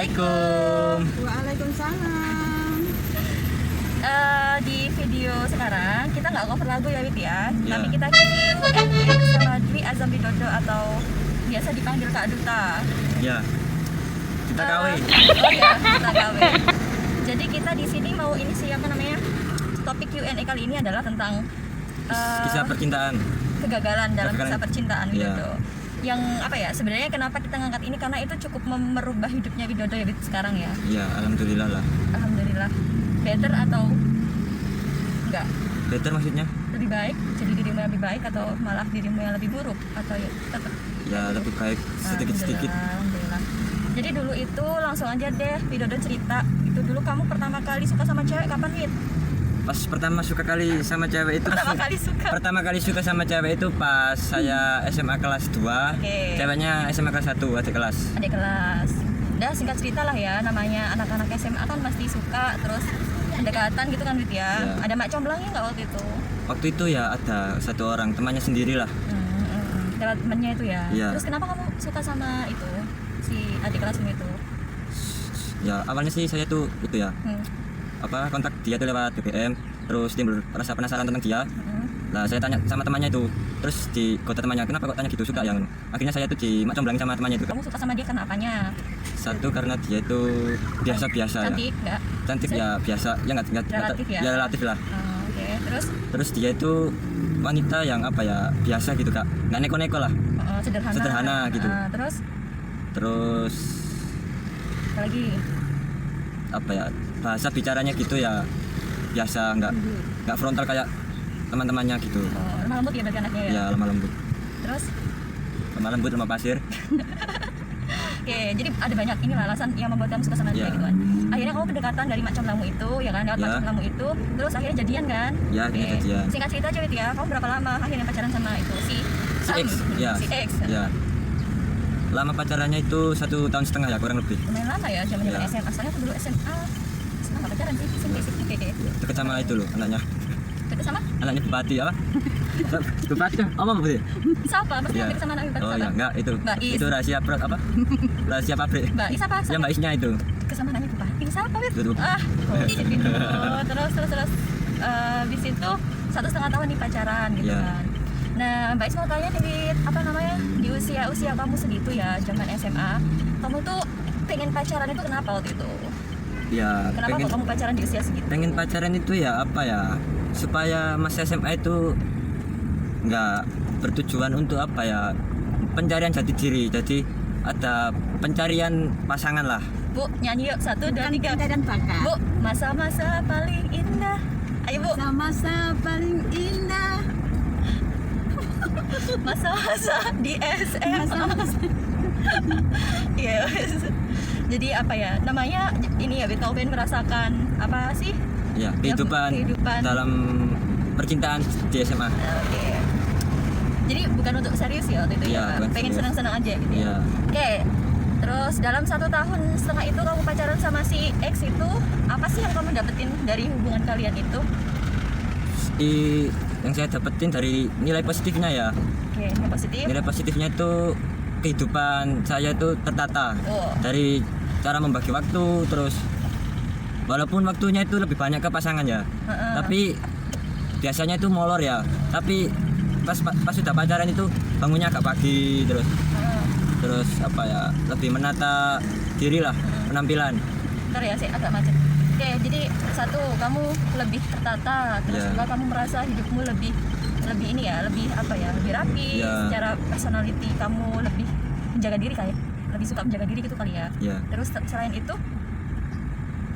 Assalamualaikum. Waalaikumsalam. Di video sekarang kita nggak cover lagu ya Wit ya, Iya. tapi kita Q&A bersama Dwi Azam Widodo atau biasa dipanggil Kak Duta. Ya. Kita Eh, kawin. Oh ya, kita kawin. Jadi kita di sini mau ini siapa namanya? Topik Q&A kali ini adalah tentang Kisah percintaan. kegagalan dalam Kegagalan. kisah percintaan Iya. Widodo. Yang apa ya? Sebenarnya kenapa kita ngangkat ini karena itu cukup merubah hidupnya Widodo ya Wit sekarang ya. Ya, alhamdulillah lah. Alhamdulillah. Better atau enggak? Better maksudnya? Lebih baik, jadi dirimu yang lebih baik atau malah dirimu yang lebih buruk atau ya tetap Ya, lebih baik sedikit-sedikit. Alhamdulillah. Jadi dulu itu langsung aja deh Widodo cerita. Itu dulu kamu pertama kali suka sama cewek kapan, Wit? Pas pertama suka kali sama cewek itu Pertama kali suka. sama cewek itu pas saya SMA kelas 2. Oke. Ceweknya SMA kelas 1, adik kelas. Adik kelas. Udah singkat cerita lah ya, namanya anak-anak SMA kan pasti suka terus pendekatan gitu kan Wit ya. Iya. Ada mak comblangnya nggak waktu itu? Waktu itu ya ada satu orang, temannya sendiri lah. Lewat temennya itu ya. Iya. Terus kenapa kamu suka sama itu si adik kelasmu itu? Ya, awalnya sih saya tuh itu ya, kontak dia tuh lewat BBM, terus timbul rasa penasaran tentang dia. Nah, saya tanya sama temannya itu, terus di kota temannya, kenapa kok tanya gitu, suka yang akhirnya saya tuh dimacomblangin sama temannya itu. Kamu suka sama dia karena apanya? Satu karena dia itu biasa-biasa ya. Cantik nggak? Cantik ya biasa, ya nggak Relatif ya? ya relatif lah. Oke. Terus Terus dia itu wanita yang apa ya, biasa gitu Kak, nggak neko-neko lah. sederhana gitu. Terus apa lagi? apa ya, bahasa bicaranya gitu ya biasa, nggak frontal kayak teman-temannya gitu. Lemah lembut ya berarti anaknya ya? Ya lemah lembut, Terus lemah pasir. oke, jadi ada banyak ini lah alasan yang membuat kamu suka sama dia Iya. gitu kan. Akhirnya kamu pendekatan dari mak comblangmu itu ya kan, lewat Iya. mak comblangmu itu, terus akhirnya jadian kan? Ya, akhirnya Oke. jadian. Singkat cerita aja Wit ya, kamu berapa lama akhirnya pacaran sama itu si X ya. Si X. Ya, lama pacarannya itu 1,5 tahun ya, kurang lebih. Lumayan lama ya, zaman-zaman Iya. SMA. Soalnya aku dulu SMA nggak pacaran sih, SMP sih. Deket sama itu loh anaknya Deket sama bupati apa. Bupati apa bupati? siapa? Maksudnya Ya. deket sama anak Oh ya, enggak itu. Mbak Is. Itu rahasia apa? Rahasia pabrik. Mbak Is apa? Ya Mbak Isnya itu. Deket sama anaknya bupati siapa Wit? Betul. Terus habis itu 1,5 tahun nih pacaran gitu Iya. kan. Nah, Mbak Is mau tanya nih Wit, apa namanya, di usia kamu segitu ya, zaman SMA, kamu tuh pengen pacaran itu kenapa waktu itu? Ya, Kenapa kok kamu pacaran di usia segitu? pengen pacaran itu ya apa ya, supaya masa SMA itu nggak bertujuan untuk apa ya, pencarian jati diri, jadi ada pencarian pasangan lah. Bu, nyanyi yuk, 1, 2, 3. Cinta dan bakat. Bu, masa-masa paling indah. Ayo Bu, Masa-masa paling indah. masa-masa di SMA. Masa-masa Iya. Jadi apa ya, namanya ini ya, Beethoven merasakan apa sih? Ya, kehidupan dalam percintaan di SMA. Oke. Jadi bukan untuk serius ya waktu itu Iya, ya, Pak? bukan Pengen serius. senang-senang aja gitu ya. Iya. Oke. Terus dalam 1,5 tahun itu kamu pacaran sama si X itu, apa sih yang kamu dapetin dari hubungan kalian itu? Yang saya dapetin dari nilai positifnya ya, Oke, yang positif. nilai positifnya itu kehidupan saya itu tertata. Oh. Dari cara membagi waktu, terus walaupun waktunya itu lebih banyak ke pasangan ya, tapi biasanya itu molor ya, tapi pas sudah pacaran itu bangunnya agak pagi, terus apa ya, lebih menata diri lah, penampilan. Bentar ya, saya agak macet. Oke, jadi 1, kamu lebih tertata, terus Iya. 2, kamu merasa hidupmu lebih ini ya, lebih apa ya, lebih rapi. Iya. Secara personality kamu lebih menjaga diri kayak, lebih suka menjaga diri gitu kali ya. Ya, Terus selain itu,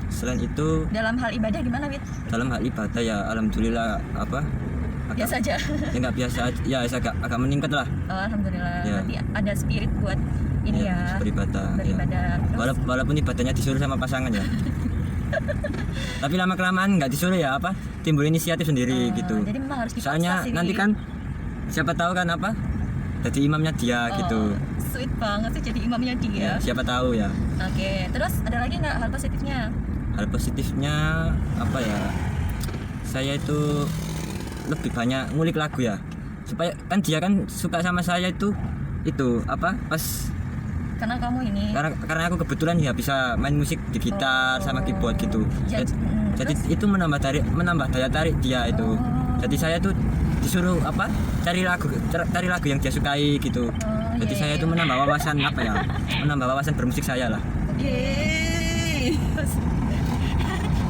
selain itu dalam hal ibadah gimana, Wit? dalam hal ibadah ya alhamdulillah apa, Biasa aja. ya nggak biasa aja, ya agak meningkat lah. Oh, alhamdulillah. Iya. Berarti ada spirit buat ini ya. beribadah, ya. Beribadah. Terus, Walaupun ibadahnya disuruh sama pasangan ya. Tapi lama kelamaan nggak disuruh ya, apa timbul inisiatif sendiri gitu. Jadi memang harus dipaksa Soalnya sih. nanti kan siapa tahu kan apa, jadi imamnya dia gitu. Sweet banget sih jadi imamnya dia. Ya, siapa tahu ya. Oke, terus ada lagi nggak hal positifnya? Hal positifnya apa ya, saya itu lebih banyak ngulik lagu ya, supaya kan dia kan suka sama saya itu apa, pas Karena kamu ini. Karena aku kebetulan ya bisa main musik di gitar sama keyboard gitu. Jadi terus? itu menambah daya tarik dia itu. Jadi saya tuh disuruh cari lagu yang dia sukai gitu. Jadi iya, saya iya. itu menambah wawasan menambah wawasan bermusik saya lah. Yeay.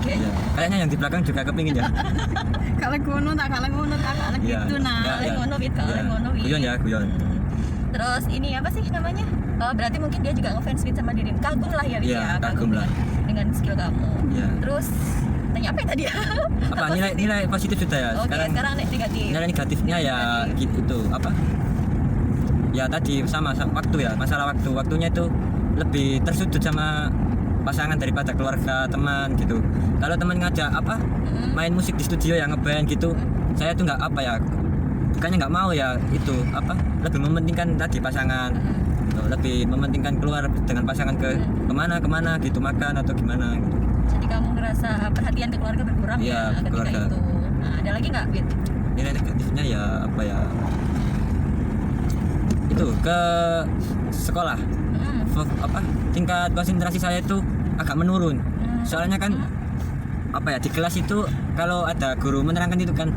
Iya. Kayaknya yang di belakang juga kepingin ya. Kalau ngono tak Iya. gitu nah. Iya, iya. Ngono Wit, kalau Iya. ngono Wit. Guyon ya, guyon. Terus ini apa sih namanya? Berarti mungkin dia juga ngefans Wit sama diri. Kagum lah ya Wit Iya, ya. kagum lah. Dengan skill kamu. Iya. Terus tanya apa ya tadi? Apa nilai positif sudah ya? Oke, sekarang negatif. nilai negatifnya ya itu ya tadi sama waktu ya, masalah waktunya itu lebih tersudut sama pasangan daripada keluarga, teman gitu. Kalau teman ngajak main musik di studio yang ngeband gitu, saya tuh nggak bukannya nggak mau ya, itu lebih mementingkan tadi pasangan. Lebih mementingkan keluar dengan pasangan kemana gitu, makan atau gimana gitu. Jadi kamu ngerasa perhatian ke keluarga berkurang Iya, ya ketika keluarga. itu. Nah, ada lagi nggak Wit? Nilai negatifnya ya itu ke sekolah. Tingkat konsentrasi saya itu agak menurun. Soalnya kan di kelas itu kalau ada guru menerangkan itu kan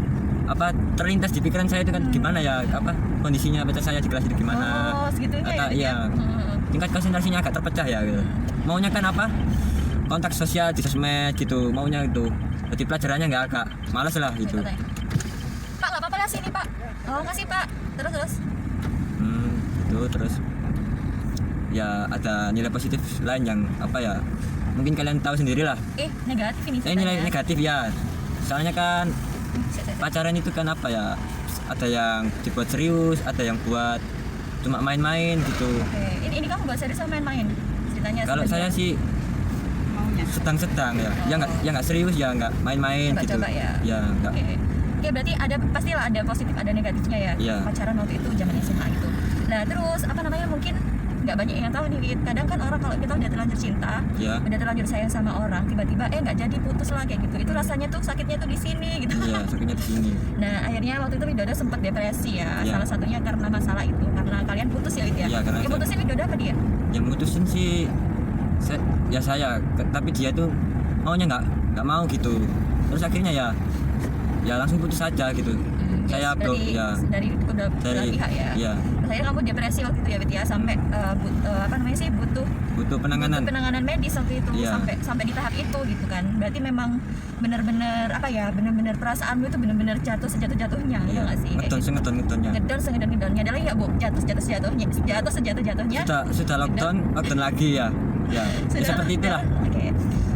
terlintas di pikiran saya itu kan gimana ya kondisinya baca saya di kelas itu gimana. Oh, segitunya ya. Iya. Tingkat konsentrasinya agak terpecah ya gitu. Maunya kan kontak sosial di sosmed gitu, maunya itu. Jadi pelajarannya agak malas lah gitu. Pak, nggak apa-apa lah sini Pak. Oh, kasih Pak. Terus. Itu terus ya ada nilai positif lain yang mungkin kalian tahu sendirilah. Negatif ini. Nilai ceritanya. negatif ya, soalnya kan pacaran itu kan ada yang dibuat serius, ada yang buat cuma main-main gitu. Oke. Ini kamu buat serius sama main-main ceritanya? Kalau saya sih Maunya. sedang-sedang ya, ya nggak serius ya nggak main-main gitu. Coba ya. Ya nggak. Oke, berarti pastilah ada positif ada negatifnya ya. Iya. Pacaran waktu itu zaman SMA gitu. Nah terus mungkin nggak banyak yang tahu nih Wit. Kadang kan orang kalau kita udah terlanjur cinta, Iya. udah terlanjur sayang sama orang, tiba-tiba nggak jadi putus lah kayak gitu. Itu rasanya tuh sakitnya tuh di sini gitu. Iya, sakitnya di sini. Nah akhirnya waktu itu Widodo sempat depresi ya. Iya. Salah satunya karena masalah itu, karena kalian putus ya Wit ya. Iya, karena Yang putusin Widodo apa dia? Yang mutusin sih saya, tapi dia tuh maunya nggak mau gitu. Terus akhirnya ya langsung putus saja gitu. Saya blok ya. Dari kedua belah Dari pihak ya. Iya. Terus akhirnya kamu depresi waktu itu ya Wit ya, sampai Butuh penanganan. penanganan medis waktu itu, Iya. sampai di tahap itu gitu kan. Berarti memang benar-benar benar-benar perasaanmu itu benar-benar jatuh sejatuh-jatuhnya ya Iya. nggak sih? Kayak gitu. Ngedonnya. Ngedon ada lagi ya Bu, jatuh sejatuh-jatuhnya. Sudah lockdown lagi ya. Ya seperti itulah. Oke.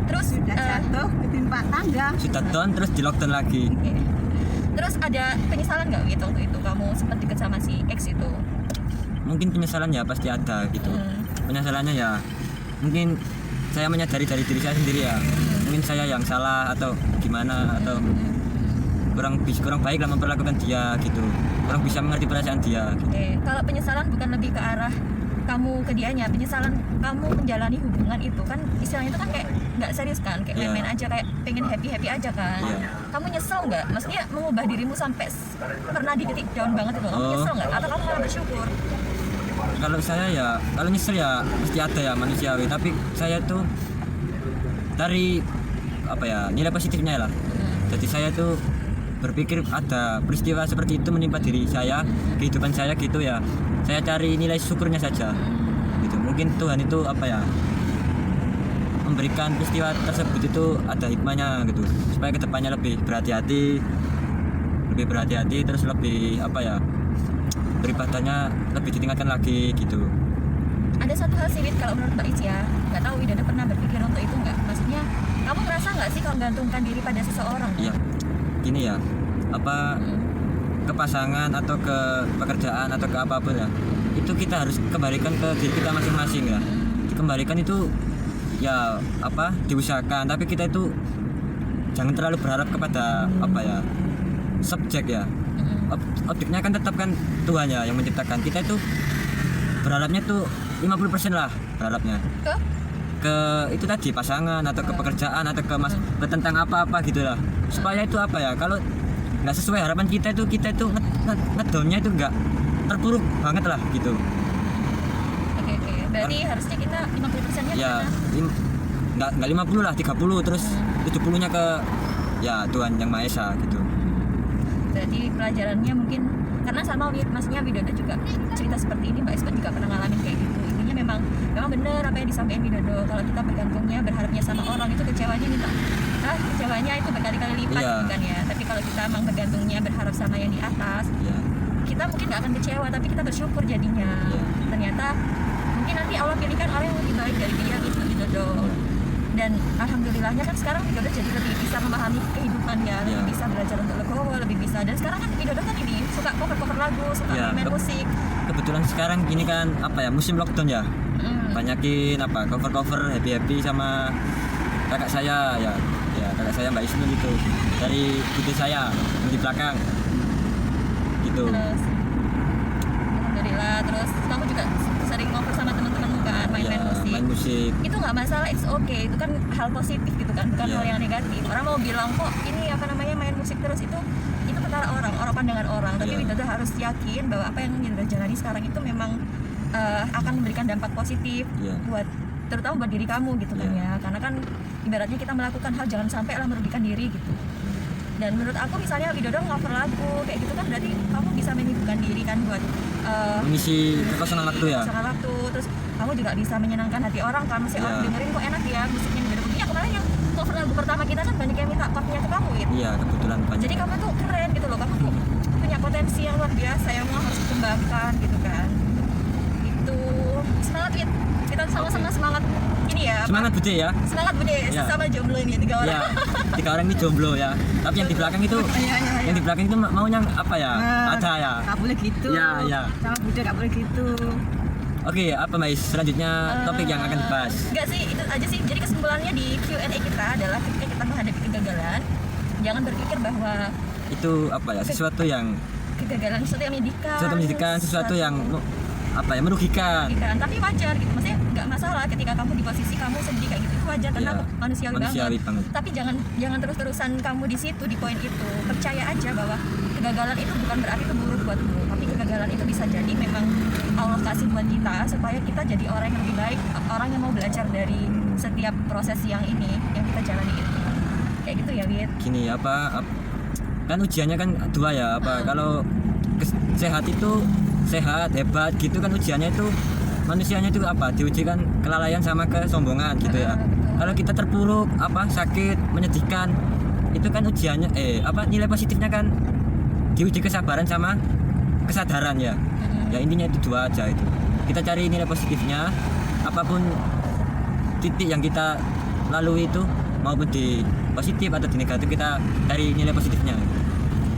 Terus Sudah jatuh ketimpa tangga. Sudah down terus di lockdown lagi. oke. Terus ada penyesalan nggak gitu waktu itu kamu sempat deket sama si X itu? Mungkin penyesalan ya pasti ada gitu. Penyesalannya ya mungkin saya menyadari dari diri saya sendiri ya. Mungkin saya yang salah atau gimana, atau kurang baik lah memperlakukan dia gitu. Kurang bisa mengerti perasaan dia gitu. Oke, kalau penyesalan bukan lebih ke arah kamu ke dianya, penyesalan kamu menjalani hubungan itu kan istilahnya itu kan kayak nggak serius kan, kayak Iya. main-main aja, kayak pengen happy aja kan. Iya. Kamu nyesel nggak? Maksudnya mengubah dirimu sampai pernah di titik down banget itu, kamu Oh. nyesel nggak? Atau kamu malah bersyukur? Kalau saya ya, kalau nyesel ya pasti ada ya, manusiawi. Tapi saya tuh dari nilai positifnya lah. Jadi saya tuh berpikir ada peristiwa seperti itu menimpa diri saya, kehidupan saya gitu ya. Saya cari nilai syukurnya saja. Gitu. Mungkin Tuhan itu memberikan peristiwa tersebut itu ada hikmahnya gitu. Supaya kedepannya lebih berhati-hati, terus lebih beribadahnya lebih ditingkatkan lagi gitu. Ada satu hal sih Wid, kalau menurut Mbak Icia, nggak tahu Wid ada pernah berpikir untuk itu nggak? Maksudnya kamu ngerasa nggak sih kalau gantungkan diri pada seseorang? Iya, gini ya, ke pasangan atau ke pekerjaan atau ke apapun ya, itu kita harus kembalikan ke diri kita masing-masing ya. Dikembalikan itu ya diusahakan, tapi kita itu jangan terlalu berharap kepada subjek ya. Objeknya kan tetap kan Tuhan ya yang menciptakan. Kita itu berharapnya tuh 50% lah berharapnya ke itu tadi, pasangan atau ke pekerjaan atau ke tentang apa gitu lah, supaya itu kalau nggak sesuai harapan kita itu ngedonnya itu nggak terpuruk banget lah gitu. Oke. Berarti harusnya kita 50%-nya ya kemana? nggak 50 lah, 30 terus 70-nya ke ya Tuhan Yang Maha Esa gitu. Berarti pelajarannya mungkin karena sama maksudnya Widodo juga cerita seperti ini, Mbak Isma juga pernah ngalamin kayak gitu. Intinya memang benar apa yang disampaikan Widodo, kalau kita bergantungnya berharapnya sama orang itu kecewanya itu berkali-kali lipat Iya. gitu kan ya. Tapi kalau kita emang bergantungnya berharap sama yang di atas, Ya. kita mungkin nggak akan kecewa, tapi kita bersyukur jadinya. Iya. Ternyata mungkin nanti Allah pilihkan orang yang lebih baik dari dia gitu Widodo. Dan alhamdulillahnya kan sekarang Widodo jadi lebih bisa memahami kehidupan ya, lebih Iya. bisa belajar untuk legowo, lebih bisa. Dan sekarang kan Widodo kan ini suka cover lagu, suka Iya, main musik. Kebetulan sekarang gini kan apa ya, musim lockdown ya. Banyakin apa cover happy sama kakak saya ya kakak saya Mbak Isnu gitu, dari putri saya yang di belakang gitu. Terus alhamdulillah, terus kamu juga sering ngobrol sama teman-temanmu kan, main-main Ya, musik. main musik. Itu nggak masalah, it's okay, itu kan hal positif gitu kan, bukan Iya. hal yang negatif. Orang mau bilang kok ini apa namanya main musik terus itu perkara orang pandangan orang, tapi Iya. Widodo harus yakin bahwa apa yang Widodo jalani sekarang itu memang akan memberikan dampak positif Iya. buat terutama buat diri kamu gitu kan Iya. ya, karena kan ibaratnya kita melakukan hal jangan sampai lah merugikan diri gitu. Dan menurut aku misalnya Widodo ngover lagu kayak gitu kan berarti kamu bisa menyibukkan diri kan buat Mengisi kekosongan waktu ya. kekosongan waktu, terus kamu juga bisa menyenangkan hati orang kan, masih Iya. orang dengerin kok enak ya musiknya Widodo. Iya, kemarin yang cover lagu pertama kita kan banyak yang minta partnya ke kamu ya. Iya, kebetulan banyak. Jadi kamu tuh keren gitu loh, kamu tuh punya potensi yang luar biasa yang mau harus dikembangkan gitu kan. Itu semangat Wid, kita sama-sama semangat ini ya. Semangat Bude ya. Semangat Bude, Ya. sesama jomblo ini 3 orang. Ya, 3 orang ini jomblo ya. Tapi yang di belakang itu Iya. yang di belakang itu maunya apa ya? Ada ya. Nggak boleh gitu. Iya. Sama Bude nggak boleh gitu. Oke, apa Mais? Selanjutnya topik yang akan dibahas. Enggak sih, itu aja sih. Jadi kesimpulannya di Q&A kita adalah ketika kita menghadapi kegagalan, jangan berpikir bahwa Itu apa ya? Sesuatu yang kegagalan sesuatu yang menyedihkan. sesuatu yang apa ya, merugikan. merugikan. Tapi wajar gitu. Maksudnya nggak masalah ketika kamu di posisi kamu sedih kayak gitu. Itu wajar karena Iya, manusiawi banget. banget. Tapi jangan terus-terusan kamu di situ di poin itu. Percaya aja bahwa kegagalan itu bukan berarti itu buruk buatmu. Tapi kegagalan itu bisa jadi memang Allah kasih buat kita supaya kita jadi orang yang lebih baik, orang yang mau belajar dari setiap proses yang kita jalani itu. Kayak gitu ya, Wid. Gini kan ujiannya kan 2 ya, kalau sehat itu sehat hebat gitu kan, ujiannya itu manusianya itu diuji kan kelalaian sama kesombongan gitu ya. Kalau kita terpuruk sakit menyedihkan itu kan ujiannya nilai positifnya kan diuji kesabaran sama kesadaran ya. Ya intinya itu 2 aja itu. Kita cari nilai positifnya, apapun titik yang kita lalui itu maupun di positif atau di negatif, kita cari nilai positifnya.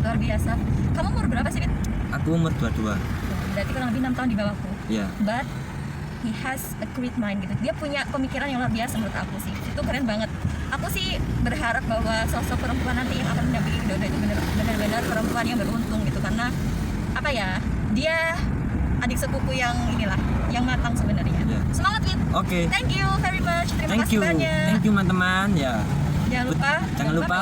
Luar biasa. Kamu umur berapa sih, Wid? Aku umur 22. Berarti kurang lebih 6 tahun di bawahku. Ya. But he has a great mind gitu. Dia punya pemikiran yang luar biasa menurut aku sih. Itu keren banget. Aku sih berharap bahwa sosok perempuan nanti yang akan mendampingi Widodo itu benar-benar perempuan yang beruntung gitu, karena apa ya? Dia adik sepupu yang matang sebenarnya. Ya. Semangat, Wid. Oke. Thank you very much. Terima Thank kasih you. banyak. Thank you teman-teman ya. Jangan lupa. Jangan lupa.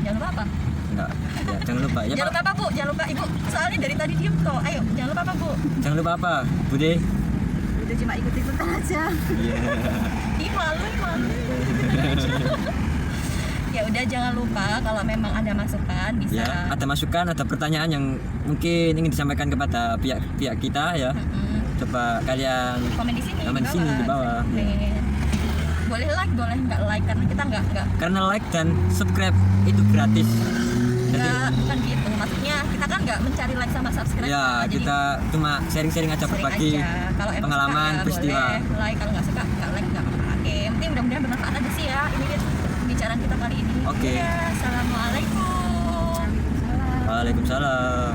Jangan lupa apa? Enggak. Ya, jangan lupa ya, Jangan Pak. lupa apa, Bu? Jangan lupa Ibu. Soalnya dari tadi diem toh. Ayo, jangan lupa apa, Bu? Jangan lupa apa? Bude. Udah cuma ikut-ikutan aja. Iya. Ih, malu. Ya udah, jangan lupa kalau memang ada masukan bisa. Ya, ada masukan, ada pertanyaan yang mungkin ingin disampaikan kepada pihak kita ya. Coba kalian Komen di sini. Komen di sini, di bawah. Boleh. Boleh like, boleh nggak like, karena kita nggak karena like dan subscribe itu gratis. Jadi bukan gitu. Maksudnya kita kan nggak mencari like sama subscribe. ya, Jadi kita cuma sharing-sharing aja, sharing berbagi aja. Kalau emang pengalaman, suka, ya peristiwa. boleh like, kalau nggak suka nggak like, nggak apa-apa. Oke, yang penting mudah-mudahan bermanfaat aja sih ya. Ini dia pembicaraan kita kali ini. Oke. Ya, assalamualaikum. Waalaikumsalam.